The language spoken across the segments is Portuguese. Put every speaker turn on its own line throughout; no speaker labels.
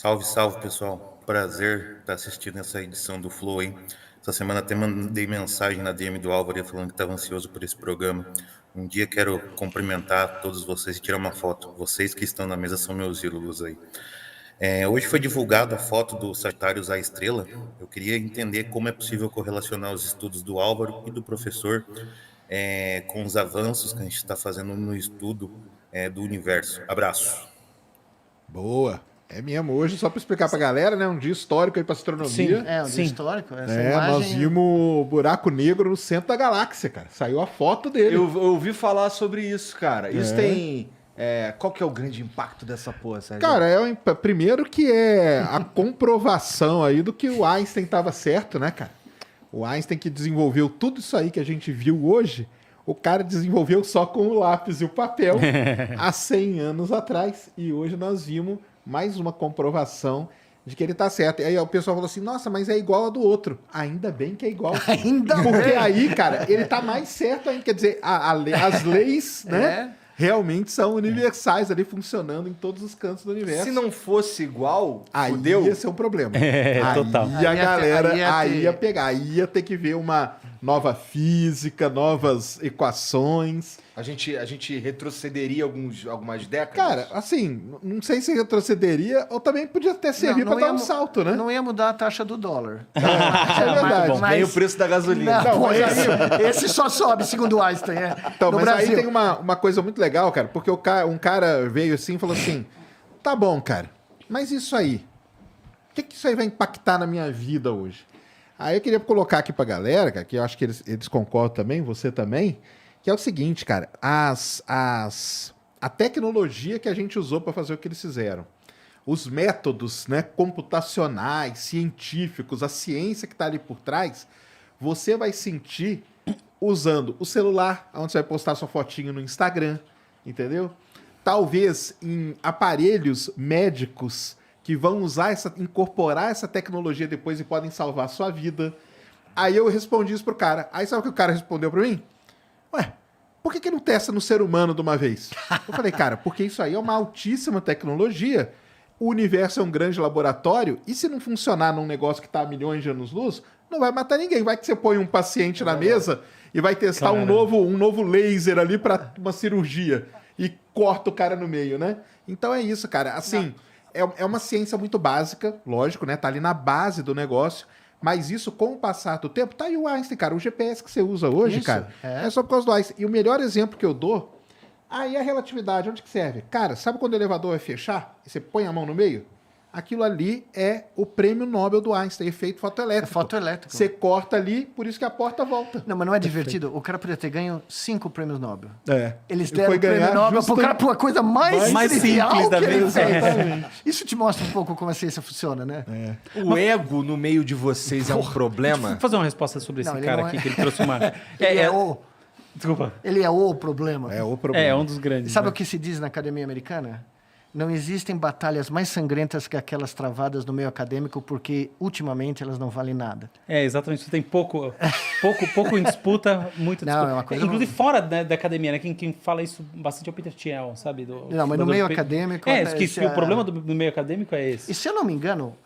Salve, salve, pessoal. Prazer estar assistindo essa edição do Flow, hein? Essa semana até mandei mensagem na DM do Álvaro falando que estava ansioso por esse programa. Um dia quero cumprimentar todos vocês e tirar uma foto. Vocês que estão na mesa são meus ídolos aí. Hoje foi divulgada a foto do Sagitários à Estrela. Eu queria entender como é possível correlacionar os estudos do Álvaro e do professor com os avanços que a gente está fazendo no estudo do universo. Abraço.
Boa. É mesmo. Hoje, só para explicar para a galera, né? Um dia histórico aí para astronomia.
É, um dia histórico. Essa
Nós
imagem...
vimos o buraco negro no centro da galáxia, cara. Saiu a foto dele.
Eu ouvi falar sobre isso, cara. Isso tem... qual que é o grande impacto dessa porra, Sérgio?
Cara, primeiro que é a comprovação aí do que o Einstein estava certo, né, cara? O Einstein que desenvolveu tudo isso aí que a gente viu hoje, o cara desenvolveu só com o lápis e o papel há 100 anos atrás. E hoje nós vimos mais uma comprovação de que ele tá certo. E aí o pessoal falou assim, nossa, mas é igual a do outro. Ainda bem que é igual.
Ainda
Porque
bem.
aí, cara, ele tá mais certo ainda. Quer dizer, as leis, né, realmente são universais ali, funcionando em todos os cantos do universo.
Se não fosse igual,
Aí
fudeu.
ia ser um problema.
Total.
E a galera
aí
ia pegar. Aí ia ter que ver uma nova física, novas equações.
A gente retrocederia algumas décadas?
Cara, assim, não sei se retrocederia ou também podia até servir para dar um salto, né?
Não ia mudar a taxa do dólar.
É verdade.
Nem o preço da gasolina.
Não,
mas
esse só sobe, segundo Einstein.
Então,
no
mas
Brasil.
aí tem uma coisa muito legal, cara, porque um cara veio assim e falou assim: tá bom, cara, mas isso aí, o que isso aí vai impactar na minha vida hoje? Aí eu queria colocar aqui pra galera, cara, que eu acho que eles concordam também, você também, que é o seguinte, cara, a tecnologia que a gente usou para fazer o que eles fizeram, os métodos, né, computacionais, científicos, a ciência que está ali por trás, você vai sentir usando o celular, onde você vai postar sua fotinho no Instagram, entendeu? Talvez em aparelhos médicos que vão incorporar essa tecnologia depois e podem salvar a sua vida. Aí eu respondi isso pro cara. Aí sabe o que o cara respondeu para mim? Ué, por que não testa no ser humano de uma vez? Eu falei, cara, porque isso aí é uma altíssima tecnologia. O universo é um grande laboratório e se não funcionar num negócio que está a milhões de anos-luz, não vai matar ninguém. Vai que você põe um paciente na mesa e vai testar um novo laser ali para uma cirurgia e corta o cara no meio, né? Então é isso, cara. Assim, é uma ciência muito básica, lógico, né? Tá ali na base do negócio. Mas isso, com o passar do tempo, tá aí o Einstein, cara. O GPS que você usa hoje,
Isso,
cara, é só por causa do Einstein. E o melhor exemplo que eu dou, aí a relatividade, onde que serve? Cara, sabe quando o elevador vai fechar e você põe a mão no meio? Aquilo ali é o prêmio Nobel do Einstein, efeito fotoelétrico.
É fotoelétrico.
Você corta ali, por isso que a porta volta.
Não, mas não é divertido? O cara poderia ter ganho 5 prêmios Nobel.
É.
Eles
E
deram
foi
o prêmio
ganhar
Nobel
justo
pro cara por uma coisa mais trivial
simples da
que ele
vez.
fez. Isso te mostra um pouco como a ciência funciona, né?
O ego no meio de vocês é um problema?
Vou fazer uma resposta sobre esse
Não, ele
cara
não
aqui,
é.
que ele trouxe uma... Desculpa.
Ele é o problema.
É o problema.
É um dos grandes.
E sabe
né?
o que se diz na academia americana? Não existem batalhas mais sangrentas que aquelas travadas no meio acadêmico, porque ultimamente elas não valem nada.
Exatamente. Você tem pouco em disputa, muito
Não,
disputa.
é uma coisa-
Inclusive fora da academia, né? Quem fala isso bastante é o Peter Thiel, sabe?
Não, mas no meio acadêmico,
O problema do meio acadêmico é esse.
E se eu não me engano,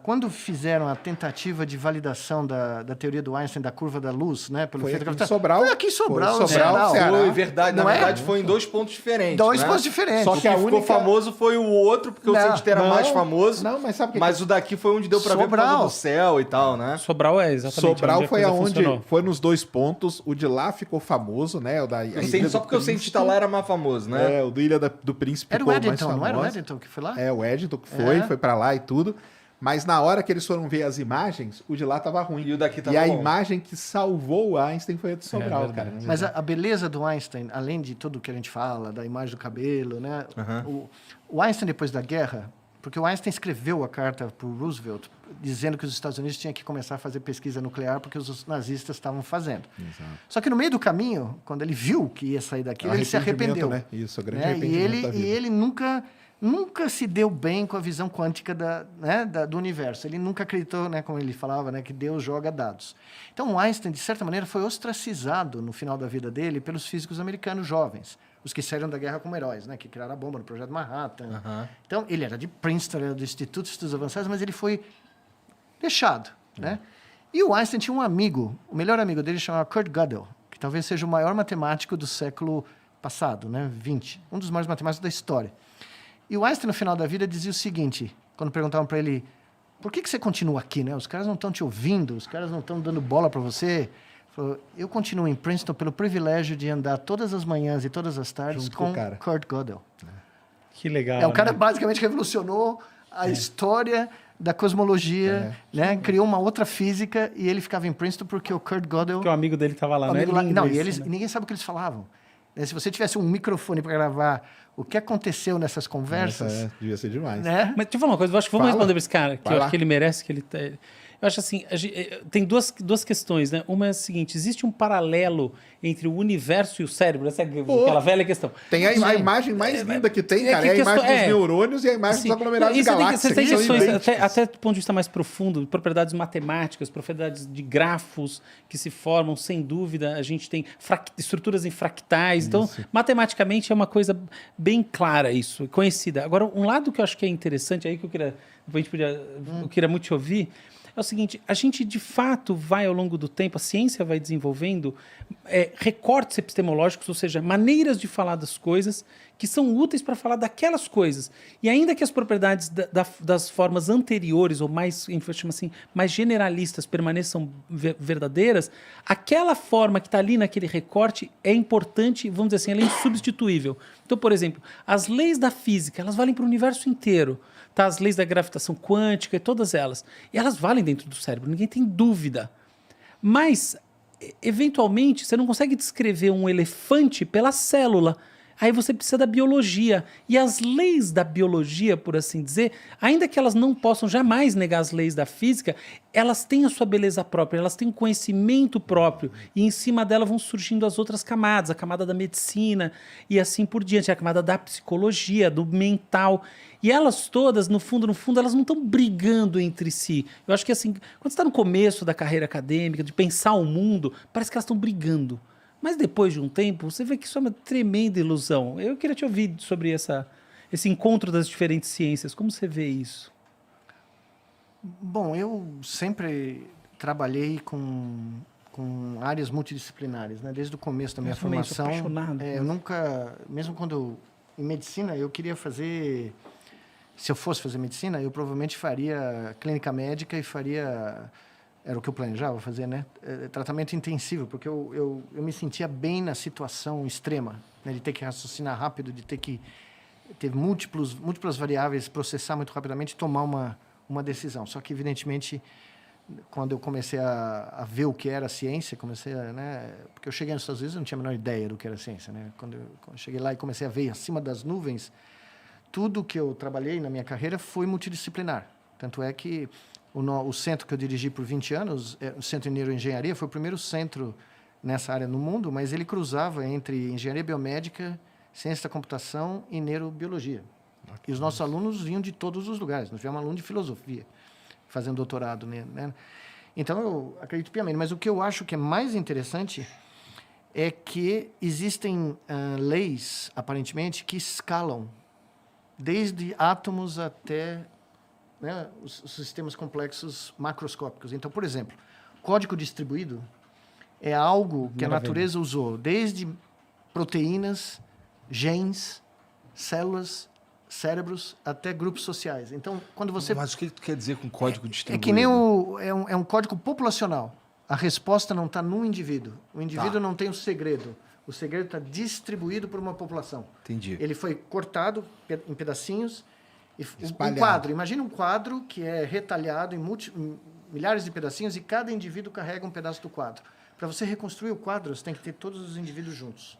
quando fizeram a tentativa de validação da teoria do Einstein da curva da luz, né, pelo
Foi
efeito
aqui em
gravitacional,
Sobral.
foi aqui em Sobral,
Foi Sobral,
Ceará.
Ceará.
Foi verdade.
Não
Na
é?
verdade, foi em 2 pontos diferentes.
Dois
né?
pontos diferentes.
Só
O
que a
que ficou
única-
famoso foi o outro, porque o
Não,
Sentite era mais famoso.
Não, mas sabe o que
Mas o daqui foi onde deu pra ver por causa
Sobral.
do céu e tal, né?
Sobral é exatamente
Sobral
onde a
foi
coisa
aonde
funcionou.
foi nos 2 pontos. O de lá ficou famoso, né? O da Ilha
Só
do
porque o
Príncipe.
Cientista lá era mais famoso, né?
É, o do Ilha do Príncipe
Era o
ficou mais
Eddington, não era o
famoso.
Eddington que foi lá?
É, o Eddington que foi pra lá e tudo. Mas na hora que eles foram ver as imagens, o de lá tava ruim.
E o daqui tava
E a
bom.
imagem que salvou o Einstein foi a de Sobral,
verdade.
cara.
Mas a beleza do Einstein, além de tudo que a gente fala, da imagem do cabelo, né? O Einstein, depois da guerra, porque o Einstein escreveu a carta para o Roosevelt dizendo que os Estados Unidos tinham que começar a fazer pesquisa nuclear porque os nazistas estavam fazendo.
Exato.
Só que no meio do caminho, quando ele viu que ia sair daquilo, ele se arrependeu.
Né? Isso, o grande
né?
arrependimento da vida.
E ele nunca se deu bem com a visão quântica do universo. Ele nunca acreditou, né, como ele falava, né, que Deus joga dados. Então, o Einstein, de certa maneira, foi ostracizado no final da vida dele pelos físicos americanos jovens. os que saíram da guerra como heróis, né? Que criaram a bomba no Projeto Manhattan. Então, ele era de Princeton, era do Instituto de Estudos Avançados, mas ele foi deixado, né? E o Einstein tinha um amigo, o melhor amigo dele chamava Kurt Gödel, que talvez seja o maior matemático do século passado, né? 20. Um dos maiores matemáticos da história. E o Einstein, no final da vida, dizia o seguinte, quando perguntavam para ele, por que você continua aqui, né? Os caras não estão te ouvindo, os caras não estão dando bola para você. Ele falou, eu continuo em Princeton pelo privilégio de andar todas as manhãs e todas as tardes
Junto com
com
o cara.
Kurt Gödel.
Que legal.
É, o cara
né?
basicamente revolucionou a história da cosmologia, né? Criou uma outra física e ele ficava em Princeton porque o Kurt Gödel...
Porque o amigo dele tava lá,
o
né?
amigo lá-
Lindo
não,
isso,
e eles,
né?
ninguém sabe o que eles falavam. Né? Se você tivesse um microfone para gravar o que aconteceu nessas conversas,
Devia ser demais.
né?
Mas deixa eu falar uma coisa, eu acho que vamos
Fala.
responder pra esse cara, que
Vai
eu
lá.
acho que ele merece, que ele... Eu acho assim, tem duas questões, né? Uma é a seguinte, existe um paralelo entre o universo e o cérebro, essa é aquela velha questão.
Tem a imagem mais linda que tem, cara.
que
É a
questão-
imagem dos
é.
neurônios e a imagem
Assim,
dos aglomerados de
e você
galáxias.
você tem
que são
questões,
idênticos.
até do ponto de vista mais profundo, propriedades matemáticas, propriedades de grafos que se formam, sem dúvida. A gente tem estruturas em fractais. Então, matematicamente é uma coisa bem clara isso, conhecida. Agora, um lado que eu acho que é interessante, aí que eu queria muito te ouvir, é o seguinte, a gente de fato vai ao longo do tempo, a ciência vai desenvolvendo recortes epistemológicos, ou seja, maneiras de falar das coisas que são úteis para falar daquelas coisas. E ainda que as propriedades das formas anteriores, ou mais, a gente chama assim, mais generalistas, permaneçam verdadeiras, aquela forma que está ali naquele recorte é importante, vamos dizer assim, ela é insubstituível. Então, por exemplo, as leis da física, elas valem para o universo inteiro. Tá? As leis da gravitação quântica e todas elas. E elas valem dentro do cérebro, ninguém tem dúvida. Mas, eventualmente, você não consegue descrever um elefante pela célula. Aí você precisa da biologia. E as leis da biologia, por assim dizer, ainda que elas não possam jamais negar as leis da física, elas têm a sua beleza própria, elas têm um conhecimento próprio. E em cima dela vão surgindo as outras camadas, a camada da medicina e assim por diante, a camada da psicologia, do mental. E elas todas, no fundo, elas não estão brigando entre si. Eu acho que assim, quando você está no começo da carreira acadêmica, de pensar o mundo, parece que elas estão brigando. Mas depois de um tempo, você vê que isso é uma tremenda ilusão. Eu queria te ouvir sobre esse encontro das diferentes ciências. Como você vê isso?
Bom, eu sempre trabalhei com áreas multidisciplinares, né? Desde o começo da minha
também sou
formação.
apaixonado por
Eu nunca, mesmo quando em medicina, eu queria fazer, se eu fosse fazer medicina, eu provavelmente faria clínica médica e faria, era o que eu planejava fazer, né? Tratamento intensivo, porque eu me sentia bem na situação extrema, né? De ter que raciocinar rápido, de ter que ter múltiplas variáveis, processar muito rapidamente e tomar uma decisão. Só que, evidentemente, quando eu comecei a ver o que era a ciência, né? Porque eu cheguei nos Estados Unidos e não tinha a menor ideia do que era a ciência, né? Quando eu cheguei lá e comecei a ver acima das nuvens, tudo que eu trabalhei na minha carreira foi multidisciplinar. Tanto é que o centro que eu dirigi por 20 anos, o Centro de Neuroengenharia, foi o primeiro centro nessa área no mundo, mas ele cruzava entre engenharia biomédica, ciência da computação e neurobiologia. E os nossos alunos vinham de todos os lugares. Nós tivemos aluno de filosofia, fazendo doutorado, né? Então, eu acredito piamente. Mas o que eu acho que é mais interessante é que existem leis, aparentemente, que escalam desde átomos até, né, os sistemas complexos macroscópicos. Então, por exemplo, código distribuído é algo que a natureza usou desde proteínas, genes, células, cérebros, até grupos sociais. Então, quando você...
Mas o que tu quer dizer com código distribuído?
É que nem é um código populacional. A resposta não está num indivíduo. O indivíduo não tem o segredo. O segredo está distribuído por uma população.
Entendi.
Ele foi cortado em pedacinhos.
Espalhado.
Um quadro. Imagina um quadro que é retalhado em milhares de pedacinhos e cada indivíduo carrega um pedaço do quadro. Para você reconstruir o quadro, você tem que ter todos os indivíduos juntos.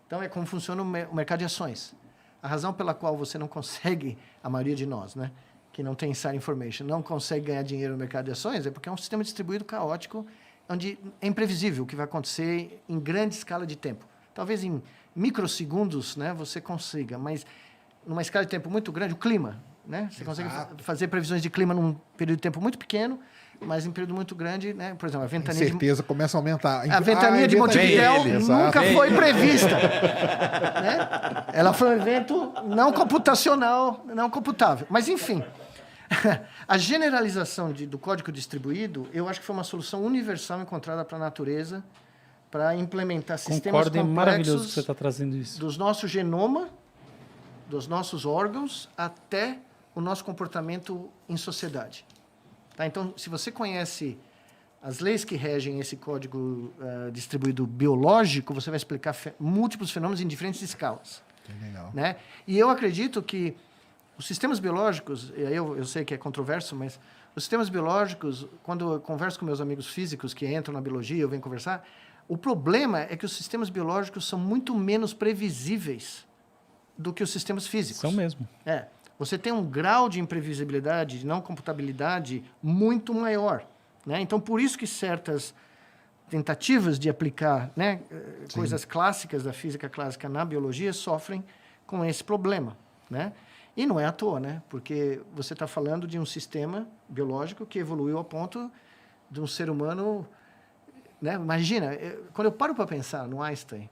Então, é como funciona o mercado de ações. A razão pela qual você não consegue, a maioria de nós, né, que não tem inside information, não consegue ganhar dinheiro no mercado de ações, é porque é um sistema distribuído caótico, onde é imprevisível o que vai acontecer em grande escala de tempo. Talvez em microsegundos, né, você consiga, mas numa escala de tempo muito grande, o clima, né, você consegue fazer previsões de clima num período de tempo muito pequeno, mas em período muito grande, né? Por exemplo, a ventania de
Certeza começa a aumentar.
a ventania de Montevidéu nunca foi prevista. Né? Ela foi um evento não computacional, não computável. Mas, enfim, a generalização do código distribuído, eu acho que foi uma solução universal encontrada para a natureza para implementar sistemas
Concordo, é maravilhoso que você
complexos
está trazendo isso.
dos nossos genoma, dos nossos órgãos, até o nosso comportamento em sociedade. Tá? Então, se você conhece as leis que regem esse código distribuído biológico, você vai explicar múltiplos fenômenos em diferentes escalas.
Legal.
Né? E eu acredito que os sistemas biológicos, e aí eu sei que é controverso, mas os sistemas biológicos, quando eu converso com meus amigos físicos que entram na biologia, eu venho conversar, o problema é que os sistemas biológicos são muito menos previsíveis do que os sistemas físicos.
São mesmo.
Você tem um grau de imprevisibilidade, de não computabilidade muito maior. Né? Então, por isso que certas tentativas de aplicar, né, coisas clássicas da física clássica na biologia sofrem com esse problema. Né? E não é à toa, né? Porque você está falando de um sistema biológico que evoluiu ao ponto de um ser humano... Né? Imagina, quando eu paro para pensar no Einstein,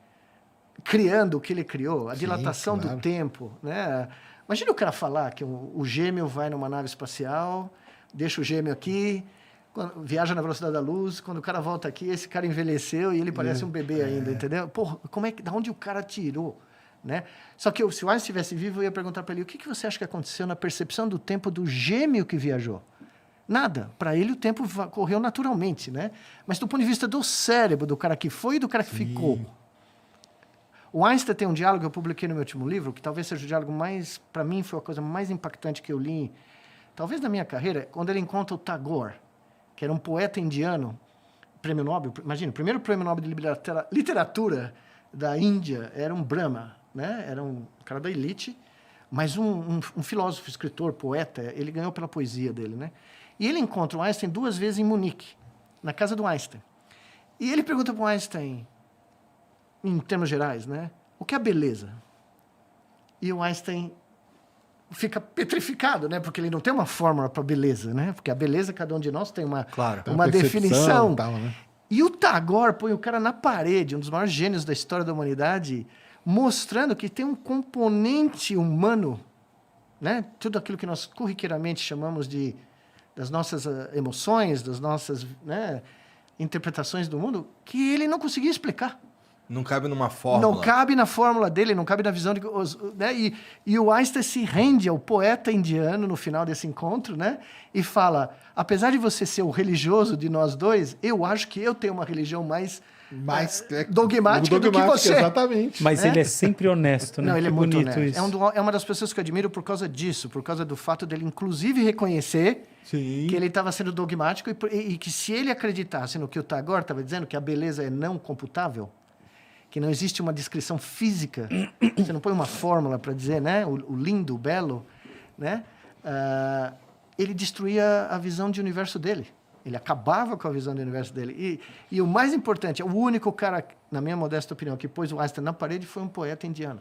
criando o que ele criou, a dilatação do tempo, né? Imagina o cara falar que o gêmeo vai numa nave espacial, deixa o gêmeo aqui, viaja na velocidade da luz, quando o cara volta aqui, esse cara envelheceu e ele parece um bebê ainda, entendeu? Porra, da onde o cara tirou? Né? Só que se o Einstein estivesse vivo, eu ia perguntar para ele, o que você acha que aconteceu na percepção do tempo do gêmeo que viajou? Nada. Para ele, o tempo correu naturalmente, né? Mas do ponto de vista do cérebro, do cara que foi e do cara que ficou. O Einstein tem um diálogo que eu publiquei no meu último livro, que talvez seja o diálogo mais... Para mim, foi a coisa mais impactante que eu li, talvez na minha carreira, quando ele encontra o Tagore, que era um poeta indiano, prêmio Nobel. Imagina, o primeiro prêmio Nobel de literatura da Índia era um Brahma, né? Era um cara da elite, mas um filósofo, escritor, poeta. Ele ganhou pela poesia dele, né? E ele encontra o Einstein 2 vezes em Munique, na casa do Einstein. E ele pergunta para o Einstein, em termos gerais, né? O que é beleza? E o Einstein fica petrificado, né? Porque ele não tem uma fórmula para beleza, né? Porque a beleza, cada um de nós tem uma definição.
Tal, né?
E o Tagore põe o cara na parede, um dos maiores gênios da história da humanidade, mostrando que tem um componente humano, né? Tudo aquilo que nós corriqueiramente chamamos das nossas emoções, das nossas, né, interpretações do mundo, que ele não conseguia explicar.
Não cabe numa fórmula.
Não cabe na fórmula dele, não cabe na visão de... Né? E o Einstein se rende ao poeta indiano no final desse encontro, né? E fala, apesar de você ser o religioso de nós dois, eu acho que eu tenho uma religião mais dogmática do que você.
Exatamente.
Mas ele é sempre honesto, né?
Não, ele
Que
é muito
bonito
honesto.
isso.
É uma das pessoas que eu admiro por causa disso, por causa do fato dele, inclusive, reconhecer que ele estava sendo dogmático e que se ele acreditasse no que o Tagore estava dizendo, que a beleza é não computável, que não existe uma descrição física, você não põe uma fórmula para dizer, né, o lindo, o belo, né, ele destruía a visão de universo dele. Ele acabava com a visão do universo dele. E o mais importante, o único cara, na minha modesta opinião, que pôs o Einstein na parede foi um poeta indiano.